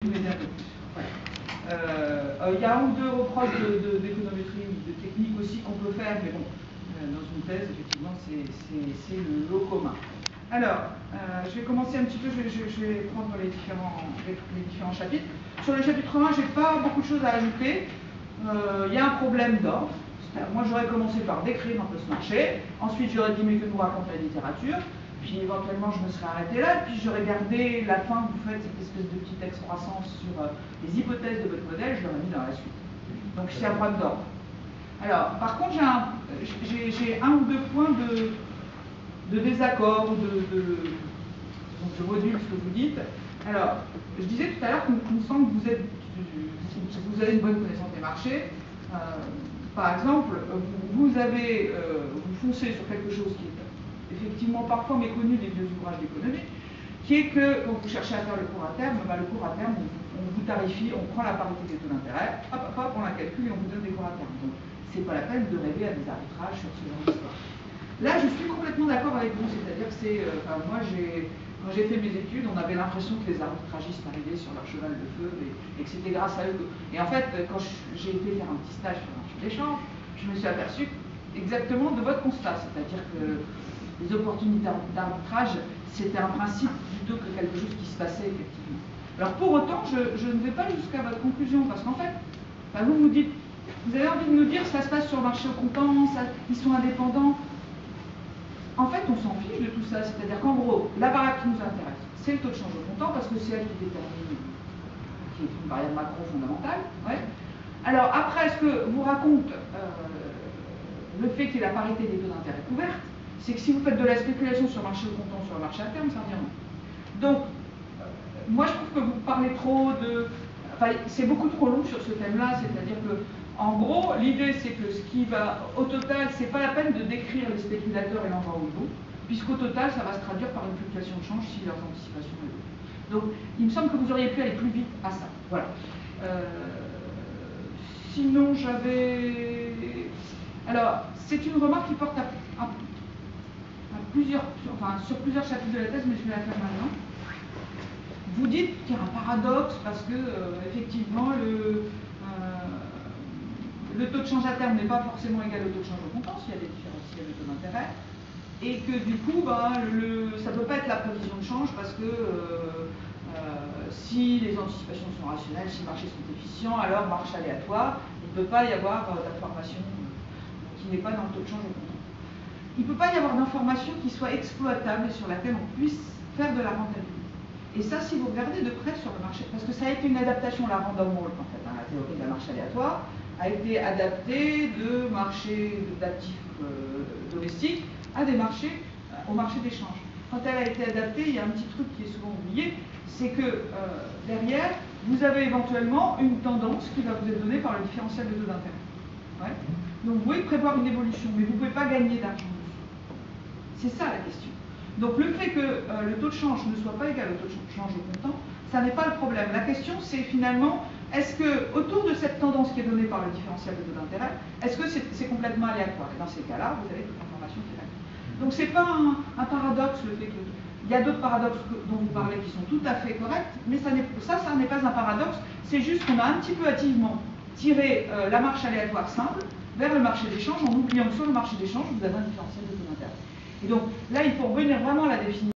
Il y a un ou deux reproches d'économétrie ou de technique aussi qu'on peut faire, mais bon, dans une thèse, effectivement, c'est le lot commun. Alors, je vais commencer un petit peu, je vais prendre les différents chapitres. Sur le chapitre 1, je n'ai pas beaucoup de choses à ajouter. Il y a un problème d'ordre. Moi, j'aurais commencé par décrire un peu ce marché. Ensuite, j'aurais dit, mais que nous raconte la littérature. Puis éventuellement, je me serais arrêté là. Puis j'aurais gardé la fin que vous faites, cette espèce de petite excroissance sur les hypothèses de votre modèle. Je l'aurais mis dans la suite. Donc, c'est un problème d'ordre. Alors, par contre, j'ai un ou deux points de désaccord ou donc je module ce que vous dites. Alors, je disais tout à l'heure qu'il me semble que vous avez une bonne connaissance des marchés. Par exemple, vous foncez sur quelque chose qui est effectivement parfois méconnu des vieux ouvrages d'économie, qui est que quand vous cherchez à faire le cours à terme, le cours à terme, on vous tarifie, on prend la parité des taux d'intérêt, hop, on la calcule et on vous donne des cours à terme. Donc, c'est pas la peine de rêver à des arbitrages sur ce genre d'histoire. Là, je suis complètement d'accord avec vous, c'est-à-dire que moi, quand j'ai fait mes études, on avait l'impression que les arbitragistes arrivaient sur leur cheval de feu et que c'était grâce à eux. Et en fait, quand j'ai été faire un petit stage sur le marché d'échange, je me suis aperçu exactement de votre constat, c'est-à-dire que les opportunités d'arbitrage, c'était un principe plutôt que quelque chose qui se passait effectivement. Alors pour autant, je ne vais pas jusqu'à votre conclusion, parce qu'en fait, vous me dites, vous avez envie de nous dire ça se passe sur le marché au comptant, ils sont indépendants. En fait, on s'en fiche de tout ça, c'est-à-dire qu'en gros, la variable qui nous intéresse, c'est le taux de change au comptant, parce que c'est elle qui détermine, qui est une variable macro fondamentale. Ouais. Alors après, ce que vous raconte le fait qu'il y ait la parité des taux d'intérêt couverts, c'est que si vous faites de la spéculation sur le marché au comptant, sur le marché à terme, ça revient moins. Donc, moi je trouve que vous parlez trop de... Enfin, c'est beaucoup trop long sur ce thème-là, c'est-à-dire que, en gros, l'idée c'est que ce qui va, au total, c'est pas la peine de décrire les spéculateurs et l'endroit où ils vont, puisqu'au total, ça va se traduire par une fluctuation de change si leurs anticipations évoluent. Donc, il me semble que vous auriez pu aller plus vite à ça. Voilà. Sinon, j'avais... Alors, c'est une remarque qui porte sur plusieurs chapitres de la thèse, mais je vais la faire maintenant. Vous dites qu'il y a un paradoxe parce que, effectivement, le taux de change à terme n'est pas forcément égal au taux de change au comptant, s'il y a des différentiels de taux d'intérêt, et que du coup, ça ne peut pas être la prévision de change parce que si les anticipations sont rationnelles, si les marchés sont efficients, alors marche aléatoire, il ne peut pas y avoir d'information qui n'est pas dans le taux de change au comptant. Il ne peut pas y avoir d'information qui soit exploitable et sur laquelle on puisse faire de la rentabilité. Et ça, si vous regardez de près sur le marché, parce que ça a été une adaptation, la random walk, en fait, la théorie de la marche aléatoire, a été adaptée de marchés d'actifs domestiques à des marchés, au marché d'échange. Quand elle a été adaptée, il y a un petit truc qui est souvent oublié, c'est que derrière, vous avez éventuellement une tendance qui va vous être donnée par le différentiel de taux d'intérêt. Ouais. Donc vous pouvez prévoir une évolution, mais vous ne pouvez pas gagner d'argent dessus. C'est ça la question. Donc le fait que le taux de change ne soit pas égal au taux de change au comptant, ça n'est pas le problème. La question c'est finalement, est-ce que autour de cette tendance qui est donnée par le différentiel de taux d'intérêt, est-ce que c'est complètement aléatoire? Et dans ces cas-là, vous avez toute l'information qui est là. Donc c'est pas un paradoxe le fait que... Il y a d'autres paradoxes dont vous parlez qui sont tout à fait corrects, mais ça n'est pas un paradoxe, c'est juste qu'on a un petit peu hâtivement tiré la marche aléatoire simple vers le marché d'échange en oubliant que sur le marché d'échange, vous avez un différentiel de taux d'intérêt. Et donc là, il faut revenir vraiment à la définition.